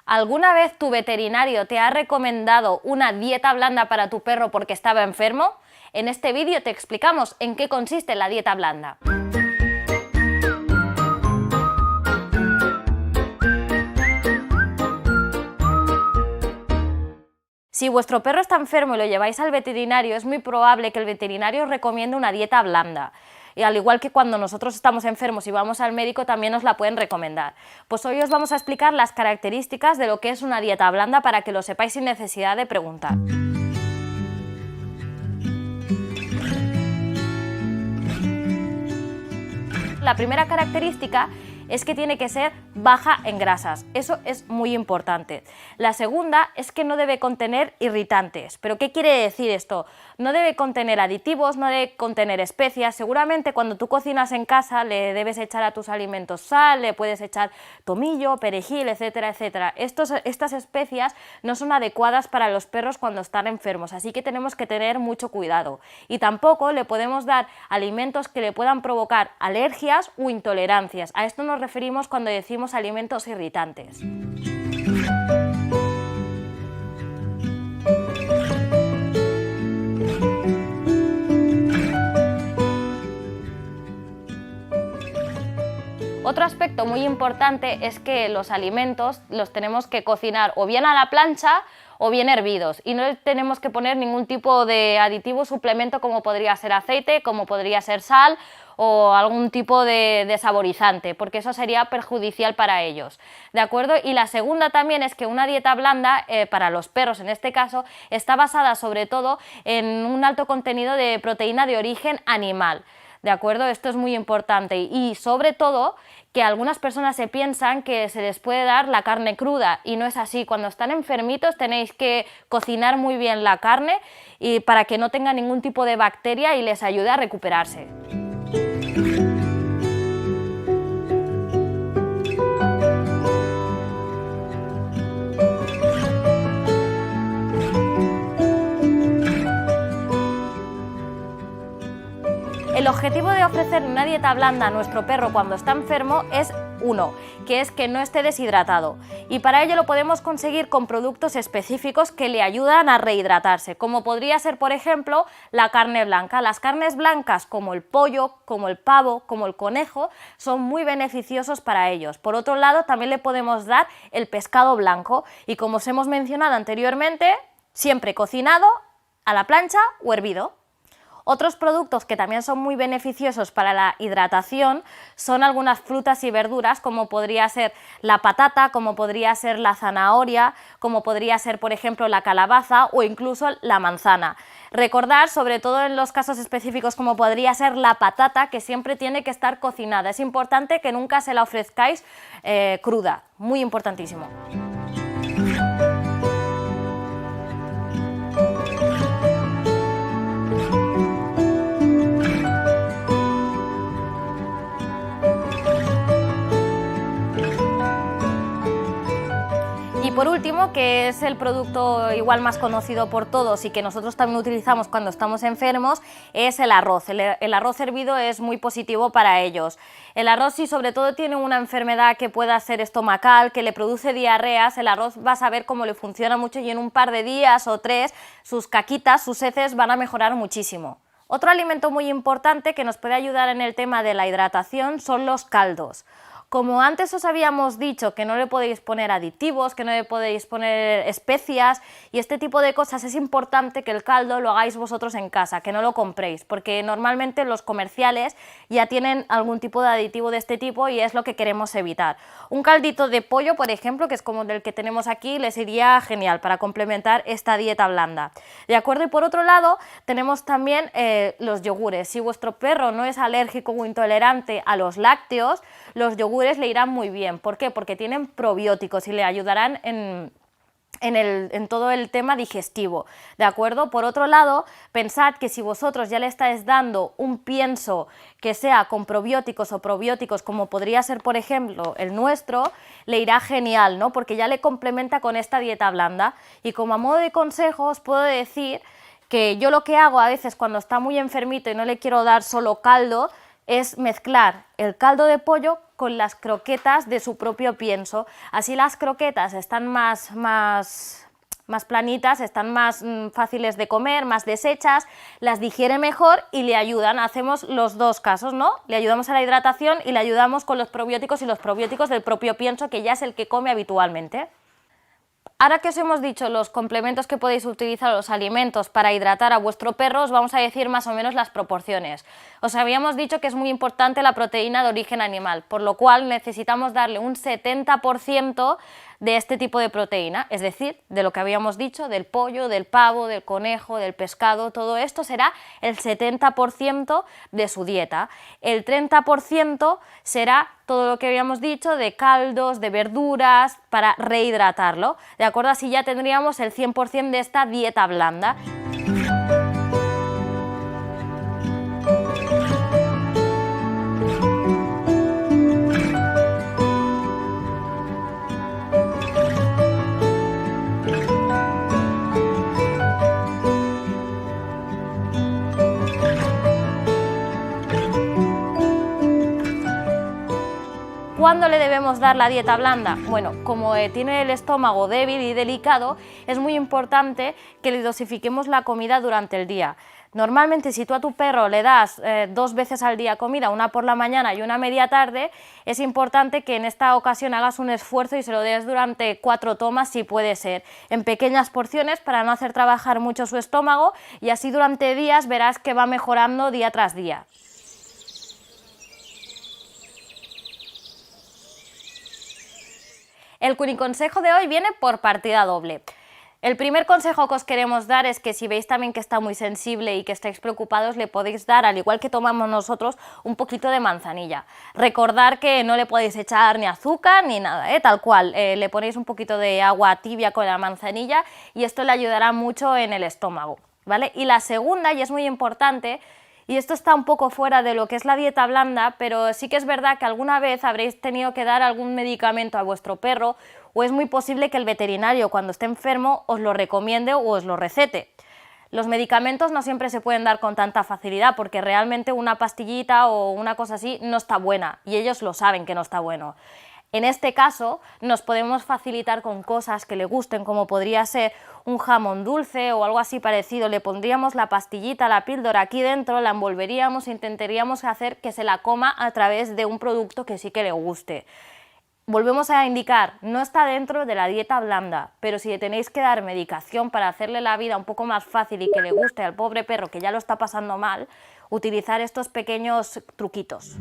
¿Alguna vez tu veterinario te ha recomendado una dieta blanda para tu perro porque estaba enfermo? En este vídeo te explicamos en qué consiste la dieta blanda. Si vuestro perro está enfermo y lo lleváis al veterinario, es muy probable que el veterinario os recomiende una dieta blanda. Y al igual que cuando nosotros estamos enfermos y vamos al médico, también nos la pueden recomendar. Pues hoy os vamos a explicar las características de lo que es una dieta blanda para que lo sepáis sin necesidad de preguntar. La primera característica es que tiene que ser baja en grasas, eso es muy importante. La segunda es que no debe contener irritantes. ¿Pero qué quiere decir esto? No debe contener aditivos, no debe contener especias. Seguramente cuando tú cocinas en casa le debes echar a tus alimentos sal, le puedes echar tomillo, perejil, etcétera, etcétera. Estas especias no son adecuadas para los perros cuando están enfermos, así que tenemos que tener mucho cuidado. Y tampoco le podemos dar alimentos que le puedan provocar alergias o intolerancias. A esto nos referimos cuando decimos alimentos irritantes. Otro aspecto muy importante es que los alimentos los tenemos que cocinar o bien a la plancha o bien hervidos, y no tenemos que poner ningún tipo de aditivo, suplemento, como podría ser aceite, como podría ser sal o algún tipo de saborizante, porque eso sería perjudicial para ellos, ¿de acuerdo? Y la segunda también es que una dieta blanda, para los perros en este caso, está basada sobre todo en un alto contenido de proteína de origen animal. ¿De acuerdo? Esto es muy importante y sobre todo que algunas personas se piensan que se les puede dar la carne cruda y no es así. Cuando están enfermitos tenéis que cocinar muy bien la carne y para que no tenga ningún tipo de bacteria y les ayude a recuperarse. El objetivo de ofrecer una dieta blanda a nuestro perro cuando está enfermo es uno, que es que no esté deshidratado, y para ello lo podemos conseguir con productos específicos que le ayudan a rehidratarse, como podría ser, por ejemplo, la carne blanca. Las carnes blancas, como el pollo, como el pavo, como el conejo, son muy beneficiosos para ellos. Por otro lado, también le podemos dar el pescado blanco, y como os hemos mencionado anteriormente, siempre cocinado, a la plancha o hervido. Otros productos que también son muy beneficiosos para la hidratación son algunas frutas y verduras, como podría ser la patata, como podría ser la zanahoria, como podría ser, por ejemplo, la calabaza o incluso la manzana. Recordar, sobre todo en los casos específicos como podría ser la patata, que siempre tiene que estar cocinada. Es importante que nunca se la ofrezcáis cruda, muy importantísimo. Y por último, que es el producto igual más conocido por todos y que nosotros también utilizamos cuando estamos enfermos, es el arroz. El arroz hervido es muy positivo para ellos. El arroz, si sobre todo tiene una enfermedad que pueda ser estomacal, que le produce diarreas, el arroz vas a ver cómo le funciona mucho y en un par de días o 3 sus caquitas, sus heces van a mejorar muchísimo. Otro alimento muy importante que nos puede ayudar en el tema de la hidratación son los caldos. Como antes os habíamos dicho que no le podéis poner aditivos, que no le podéis poner especias y este tipo de cosas, es importante que el caldo lo hagáis vosotros en casa, que no lo compréis, porque normalmente los comerciales ya tienen algún tipo de aditivo de este tipo y es lo que queremos evitar. Un caldito de pollo, por ejemplo, que es como el que tenemos aquí, les iría genial para complementar esta dieta blanda. ¿De acuerdo? Y por otro lado, tenemos también los yogures. Si vuestro perro no es alérgico o intolerante a los lácteos, los yogures le irán muy bien. ¿Por qué? Porque tienen probióticos y le ayudarán en todo el tema digestivo, ¿de acuerdo? Por otro lado, pensad que si vosotros ya le estáis dando un pienso que sea con probióticos o probióticos, como podría ser, por ejemplo, el nuestro, le irá genial, ¿no? Porque ya le complementa con esta dieta blanda. Y como a modo de consejo os puedo decir que yo lo que hago a veces cuando está muy enfermito y no le quiero dar solo caldo, es mezclar el caldo de pollo con las croquetas de su propio pienso. Así las croquetas están más planitas, están más fáciles de comer, más deshechas, las digiere mejor y le ayudan. Hacemos los dos casos, ¿no? Le ayudamos a la hidratación y le ayudamos con los probióticos y los probióticos del propio pienso, que ya es el que come habitualmente. Ahora que os hemos dicho los complementos que podéis utilizar los alimentos para hidratar a vuestro perro, os vamos a decir más o menos las proporciones. Os habíamos dicho que es muy importante la proteína de origen animal, por lo cual necesitamos darle un 70% de este tipo de proteína, es decir, de lo que habíamos dicho, del pollo, del pavo, del conejo, del pescado, todo esto será el 70% de su dieta. El 30% será todo lo que habíamos dicho de caldos, de verduras, para rehidratarlo, ¿de acuerdo? Así ya tendríamos el 100% de esta dieta blanda. ¿Cuándo le debemos dar la dieta blanda? Bueno, como tiene el estómago débil y delicado, es muy importante que le dosifiquemos la comida durante el día. Normalmente, si tú a tu perro le das 2 veces al día comida, una por la mañana y una media tarde, es importante que en esta ocasión hagas un esfuerzo y se lo des durante 4 tomas, si puede ser, en pequeñas porciones para no hacer trabajar mucho su estómago, y así durante días verás que va mejorando día tras día. El cuniconsejo de hoy viene por partida doble. El primer consejo que os queremos dar es que si veis también que está muy sensible y que estáis preocupados, le podéis dar, al igual que tomamos nosotros, un poquito de manzanilla. Recordar que no le podéis echar ni azúcar ni nada, tal cual. Le ponéis un poquito de agua tibia con la manzanilla y esto le ayudará mucho en el estómago, ¿vale? Y la segunda, y es muy importante, y esto está un poco fuera de lo que es la dieta blanda, pero sí que es verdad que alguna vez habréis tenido que dar algún medicamento a vuestro perro, o es muy posible que el veterinario, cuando esté enfermo, os lo recomiende o os lo recete. Los medicamentos no siempre se pueden dar con tanta facilidad, porque realmente una pastillita o una cosa así no está buena, y ellos lo saben que no está bueno. En este caso, nos podemos facilitar con cosas que le gusten, como podría ser un jamón dulce o algo así parecido. Le pondríamos la pastillita, la píldora aquí dentro, la envolveríamos e intentaríamos hacer que se la coma a través de un producto que sí que le guste. Volvemos a indicar, no está dentro de la dieta blanda, pero si le tenéis que dar medicación para hacerle la vida un poco más fácil y que le guste al pobre perro que ya lo está pasando mal, utilizar estos pequeños truquitos.